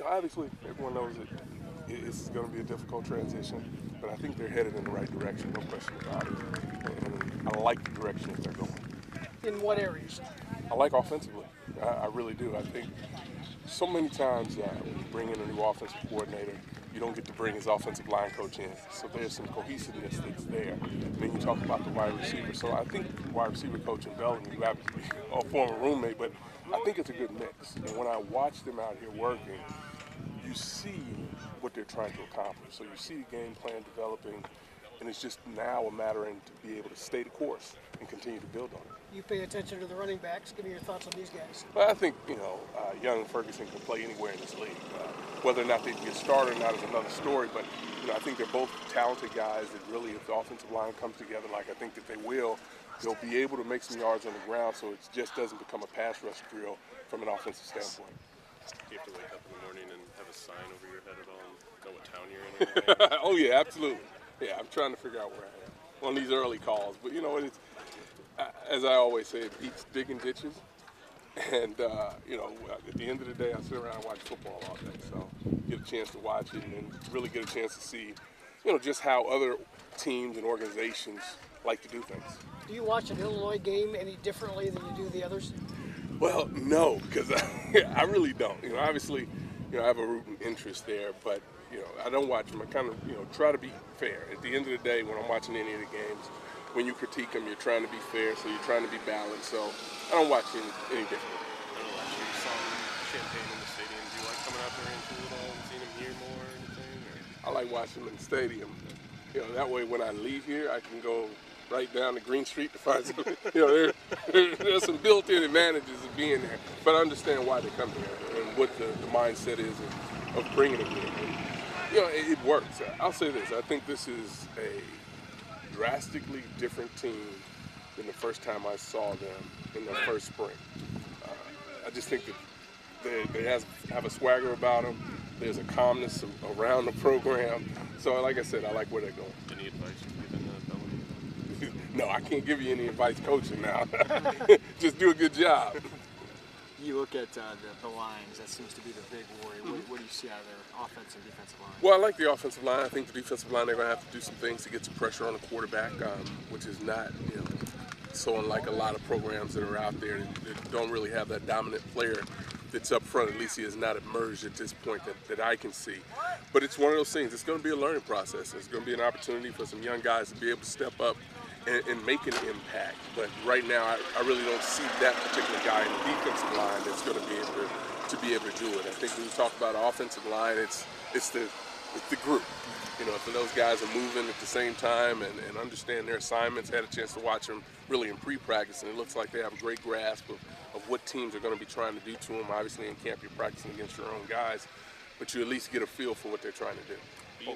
obviously, everyone knows it's going to be a difficult transition, but I think they're headed in the right direction, no question about it. And I like the direction that they're going. In what areas? I like offensively. I really do. I think so many times when you bring in a new offensive coordinator, you don't get to bring his offensive line coach in. So there's some cohesiveness that's there. And then you talk about the wide receiver. So I think wide receiver coach in Bellamy, who happens to be a former roommate, but I think it's a good mix. And when I watch them out here working, you see what they're trying to accomplish. So you see the game plan developing, and it's just now a matter of to be able to stay the course and continue to build on it. You pay attention to the running backs. Give me your thoughts on these guys. Well, I think, Young and Ferguson can play anywhere in this league. Whether or not they'd be a starter or not is another story, but I think they're both talented guys that really, if the offensive line comes together like I think that they will, they'll be able to make some yards on the ground so it just doesn't become a pass rush drill from an offensive standpoint. Do you have to wake up in the morning and have a sign over your head at all and know what town you're in? Oh, yeah, absolutely. Yeah, I'm trying to figure out where I am on these early calls. But, it's, as I always say, it beats digging ditches. And, at the end of the day, I sit around and watch football all day. So get a chance to watch it and really get a chance to see, just how other teams and organizations like to do things. Do you watch an Illinois game any differently than you do the others? Well, no, because I really don't. Obviously, I have a rooting interest there, but, I don't watch them. I kind of, try to be fair. At the end of the day, when I'm watching any of the games, when you critique them, you're trying to be fair, so you're trying to be balanced. So I don't watch any differently. I don't know, last year you saw Champagne in the stadium. Do you like coming out to Rantoul at all and seeing him here more or anything? Or? I like watching them in the stadium. That way when I leave here, I can go right down to Green Street to find some, there's some built-in advantages of being there. But I understand why they come here and what the mindset is of bringing them here. And, it works. I'll say this. I think this is a drastically different team than the first time I saw them in their first spring. I just think that they have a swagger about them. There's a calmness around the program. So, like I said, I like where they're going. Any advice you've given Bellamy? No, I can't give you any advice coaching now. Just do a good job. You look at the lines, that seems to be the big worry. What do you see out of their offensive and defensive line? Well, I like the offensive line. I think the defensive line, they're going to have to do some things to get some pressure on the quarterback, which is not, so unlike a lot of programs that are out there that don't really have that dominant player that's up front. At least he has not emerged at this point that I can see. But it's one of those things. It's going to be a learning process. It's going to be an opportunity for some young guys to be able to step up and make an impact. But right now, I really don't see that particular guy in the defensive line that's going to be able to do it. I think when you talk about offensive line, it's the group. If those guys are moving at the same time and understand their assignments, had a chance to watch them really in pre-practice, and it looks like they have a great grasp of what teams are going to be trying to do to them. Obviously, in camp, you're practicing against your own guys, but you at least get a feel for what they're trying to do.